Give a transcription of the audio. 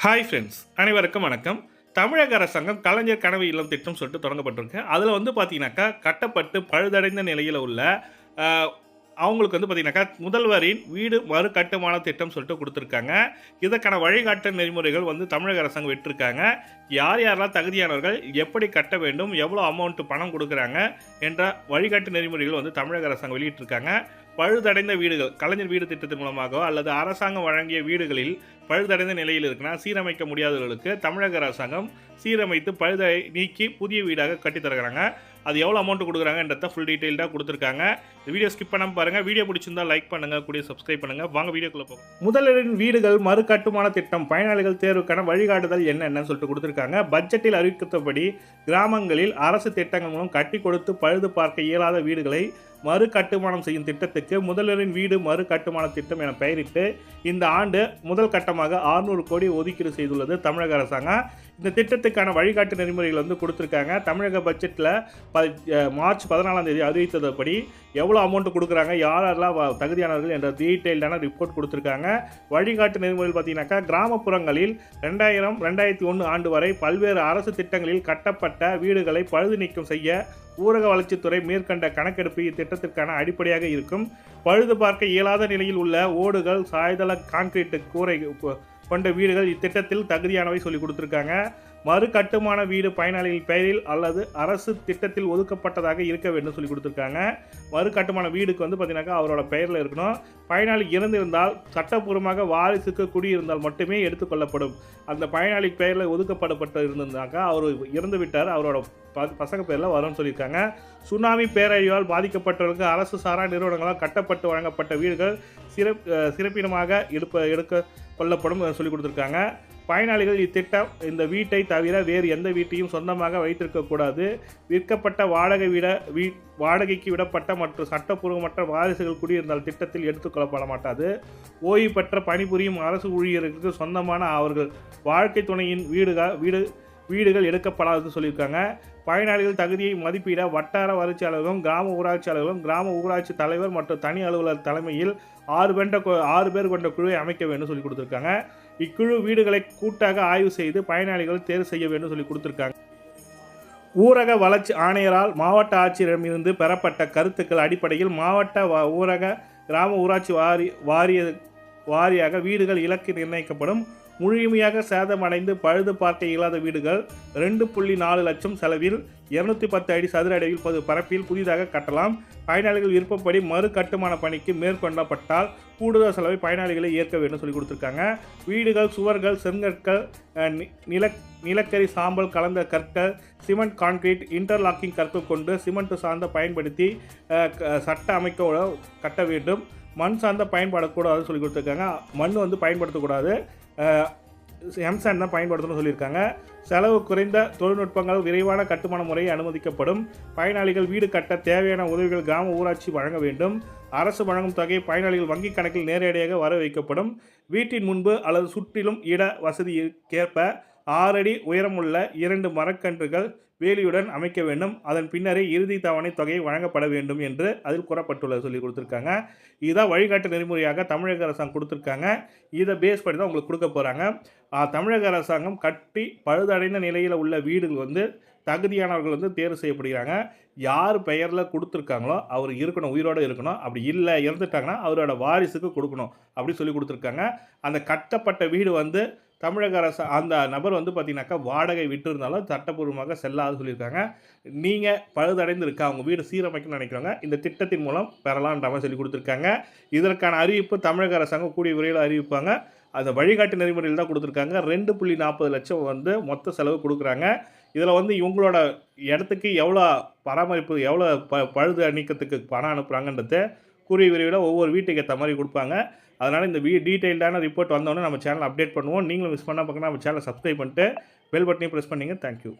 Hi friends, அனைவருக்கும் வணக்கம். தமிழக அரசாங்கம் கலைஞர் கனவு இல்லம் திட்டம் சொல்லிட்டு தொடங்கப்பட்டிருக்கு. அதில் வந்து பார்த்தீங்கன்னாக்கா, கட்டப்பட்டு பழுதடைந்த நிலையில் உள்ள அ அவங்களுக்கு வந்து பார்த்தீங்கன்னாக்கா, முதல்வரின் வீடு மறுகட்டுமான திட்டம் சொல்லிட்டு குடுத்துருக்காங்க. இதற்கான வழிகாட்டு நெறிமுறைகள் வந்து தமிழக அரசாங்கம் விட்டிருக்காங்க. யார் யாரெல்லாம் தகுதியானவர்கள், எப்படி கட்ட வேண்டும், எவ்வளோ அமௌண்ட் பணம் குடுக்குறாங்க என்ற வழிகாட்டு நெறிமுறைகள் வந்து தமிழக அரசாங்கம் வெளியிட்டிருக்காங்க. பழுதடைந்த வீடுகள், கலைஞர் வீடு திட்டத்தின் மூலமாகவோ அல்லது அரசாங்கம் வழங்கிய வீடுகளில் பழுதடைந்த நிலையில் இருக்குன்னா சீரமைக்க முடியாதவர்களுக்கு தமிழக அரசாங்கம் சீரமைத்து பழுதை நீக்கி புதிய வீடாக கட்டி தருகிறாங்க. அது எவ்வளோ அமௌண்ட் கொடுக்குறாங்கன்றத ஃபுல் டீட்டெயில்டாக கொடுத்துருக்காங்க. இந்த வீடியோ ஸ்கிப் பண்ணாமல் பாருங்கள். வீடியோ பிடிச்சிருந்தா லைக் பண்ணுங்கள், கூட சப்ஸ்கிரைப் பண்ணுங்கள். வாங்க வீடியோக்குள்ளே போகும். முதல்வரின் வீடுகள் மறுகட்டுமான திட்டம் பயனாளிகள் தேர்வுக்கான வழிகாட்டுதல் என்னென்னு சொல்லிட்டு கொடுத்துருக்காங்க. பட்ஜெட்டில் அறிவிக்கப்பட்டபடி கிராமங்களில் அரசு திட்டங்கள் மூலம் கட்டி கொடுத்து பழுது பார்க்க இயலாத வீடுகளை மறு கட்டுமானம் செய்யும் திட்டத்துக்கு முதல்வரின் வீடு மறு கட்டுமான திட்டம் என பெயரிட்டு இந்த ஆண்டு முதல் கட்டமாக 600 கோடி ஒதுக்கீடு செய்துள்ளது தமிழக அரசாங்கம். இந்த திட்டத்துக்கான வழிகாட்டு நெறிமுறைகள் வந்து கொடுத்துருக்காங்க. தமிழக பட்ஜெட்டில் மார்ச் 14ஆம் தேதி அறிவித்தபடி எவ்வளோ அமௌண்ட் கொடுக்குறாங்க, யாரெல்லாம் தகுதியானவர்கள் என்ற டீட்டெயில்டான ரிப்போர்ட் கொடுத்துருக்காங்க. வழிகாட்டு நெறிமுறைகள் பார்த்தீங்கன்னாக்கா, கிராமப்புறங்களில் 2000-2001 ஆண்டு வரை பல்வேறு அரசு திட்டங்களில் கட்டப்பட்ட வீடுகளை பழுது நீக்கம் செய்ய ஊரக வளர்ச்சித்துறை மேற்கண்ட கணக்கெடுப்பு இத்திட்டத்திற்கான அடிப்படையாக இருக்கும். பழுது பார்க்க இயலாத நிலையில் உள்ள ஓடுகள், சாய்தள கான்கிரீட் கூரை கொண்ட வீடுகள் இத்திட்டத்தில் தகுதியானவை சொல்லி கொடுத்துருக்காங்க. மறு கட்டுமான வீடு பயனாளிகள் பெயரில் அல்லது அரசு திட்டத்தில் ஒதுக்கப்பட்டதாக இருக்க வேண்டும் சொல்லி கொடுத்துருக்காங்க. மறு கட்டுமான வீடுக்கு வந்து பார்த்தீங்கன்னாக்கா அவரோட பெயரில் இருக்கணும். பயனாளி இறந்திருந்தால் சட்டப்பூர்வமாக வாரிசுக்கு குடியிருந்தால் மட்டுமே எடுத்துக்கொள்ளப்படும். அந்த பயனாளி பெயரில் ஒதுக்கப்படப்பட்டு இருந்திருந்தாக்கா அவர் இறந்து விட்டார், அவரோட பசங்க பேரில் வரும்னு சொல்லியிருக்காங்க. சுனாமி பேரழிவால் பாதிக்கப்பட்டவர்களுக்கு அரசு சாரா நிறுவனங்களால் கட்டப்பட்டு வழங்கப்பட்ட வீடுகள் சிறப்பினமாக எடுக்க கொள்ளப்படும் சொல்லி கொடுத்துருக்காங்க. பயனாளிகள் இத்திட்டம் இந்த வீட்டை தவிர வேறு எந்த வீட்டையும் சொந்தமாக வைத்திருக்கக்கூடாது. விற்கப்பட்ட வாடகைக்கு விடப்பட்ட மற்றும் சட்டப்பூர்வமற்ற வாரிசுகள் குடியிருந்தால் திட்டத்தில் எடுத்துக்கொள்ளப்பட மாட்டாது. ஓய்வு பெற்ற பணிபுரியும் அரசு ஊழியர்களுக்கு சொந்தமான அவர்கள் வாழ்க்கை துணையின் வீடுகள் எடுக்கப்படாதுன்னு சொல்லியிருக்காங்க. பயனாளிகள் தகுதியை மதிப்பிட வட்டார வளர்ச்சி அலுவலகம், கிராம ஊராட்சி அலுவலகம், கிராம ஊராட்சி தலைவர் மற்றும் தனி அலுவலர் தலைமையில் 6 பேர் கொண்ட குழுவை அமைக்க வேண்டும் சொல்லி கொடுத்துருக்காங்க. இக்குழு வீடுகளை கூட்டாக ஆய்வு செய்து பயனாளிகள் தேர்வு செய்ய வேண்டும் சொல்லி கொடுத்துருக்காங்க. ஊரக வளர்ச்சி ஆணையரால் மாவட்ட ஆட்சியரிடமிருந்து பெறப்பட்ட கருத்துக்கள் அடிப்படையில் மாவட்ட ஊரக கிராம ஊராட்சி வாரியாக வீடுகள் இலக்கு நிர்ணயிக்கப்படும். முழுமையாக சேதமடைந்து பழுது பார்க்க இயலாத வீடுகள் 2.4 லட்சம் செலவில் 210 அடி சதுர அடியில் பரப்பில் புதிதாக கட்டலாம். பயனாளிகள் விருப்பப்படி மறு கட்டுமான பணிக்கு மேற்கொள்ளப்பட்டால் கூடுதல் செலவை பயனாளிகளை ஏற்க வேண்டும் சொல்லி கொடுத்துருக்காங்க. வீடுகள், சுவர்கள், செங்கற்கள், நிலக்கரி சாம்பல் கலந்த கற்கள், சிமெண்ட் கான்கிரீட், இன்டர்லாக்கிங் கற்கள் கொண்டு சிமெண்ட் சார்ந்த பயன்படுத்தி சட்ட அமைக்க கட்ட வேண்டும். மண் சார்ந்த பயன்படக்கூடாதுன்னு சொல்லி கொடுத்துருக்காங்க. மண் வந்து பயன்படுத்தக்கூடாது, எம்சாண்ட் தான் பயன்படுத்தணும்னு சொல்லியிருக்காங்க. செலவு குறைந்த தொழில்நுட்பங்கள், விரைவான கட்டுமான முறையை அனுமதிக்கப்படும். பயனாளிகள் வீடு கட்ட தேவையான உதவிகள் கிராம ஊராட்சி வழங்க வேண்டும். அரசு வழங்கும் தொகை பயனாளிகள் வங்கிக் கணக்கில் நேரடியாக வர வைக்கப்படும். வீட்டின் முன்பு அல்லது சுற்றிலும் இட வசதிக்கேற்ப 6 அடி உயரமுள்ள 2 மரக்கன்றுகள் வேலியுடன் அமைக்க வேண்டும். அதன் பின்னரே இறுதி தவணை தொகை வழங்கப்பட வேண்டும் என்று அதில் கூறப்பட்டுள்ளது சொல்லி கொடுத்துருக்காங்க. இதுதான் வழிகாட்டு நெறிமுறையாக தமிழக அரசாங்கம் கொடுத்துருக்காங்க. இதை பேஸ் பண்ணி தான் உங்களுக்கு கொடுக்க போகிறாங்க. தமிழக அரசாங்கம் கட்டி பழுதடைந்த நிலையில் உள்ள வீடுகள் வந்து தகுதியானவர்கள் வந்து தேர்வு செய்யப்படுகிறாங்க. யார் பெயரில் கொடுத்துருக்காங்களோ அவர் இருக்கணும், உயிரோடு இருக்கணும். அப்படி இல்லை இறந்துட்டாங்கன்னா அவரோட வாரிசுக்கு கொடுக்கணும் அப்படி சொல்லி கொடுத்துருக்காங்க. அந்த கட்டப்பட்ட வீடு வந்து தமிழக அரசு அந்த நபர் வந்து பார்த்தீங்கன்னாக்கா வாடகை விட்டுருந்தாலும் சட்டப்பூர்வமாக செல்லாது சொல்லியிருக்காங்க. நீங்கள் பழுதடைந்து இருக்கா அவங்க வீடு சீரமைக்கணும்னு நினைக்கிறவங்க இந்த திட்டத்தின் மூலம் பெறலான்ற மாதிரி சொல்லி கொடுத்துருக்காங்க. இதற்கான அறிவிப்பு தமிழக அரசாங்கம் கூடிய விரைவில் அறிவிப்பாங்க. அந்த வழிகாட்டு நெறிமுறையில் தான் கொடுத்துருக்காங்க. 2.40 லட்சம் வந்து மொத்த செலவு கொடுக்குறாங்க. இதில் வந்து இவங்களோட இடத்துக்கு எவ்வளோ பராமரிப்பு, எவ்வளோ பழுது நீக்கத்துக்கு பணம் அனுப்புகிறாங்கன்றத கூடிய விரைவில் ஒவ்வொரு வீட்டுக்கு ஏற்ற மாதிரி கொடுப்பாங்க. அதனால் இந்த டீட்டெயில்டான ரிப்போர்ட் வந்தோடனே நம்ம சேனல் அப்டேட் பண்ணுவோம். நீங்களும் மிஸ் பண்ணால் பார்க்கணும் நம்ம சேனலை சப்ஸ்கிரைப் பண்ணிட்டு பெல் பட்டனையும் ப்ரெஸ் பண்ணிங்க. தேங்க்யூ.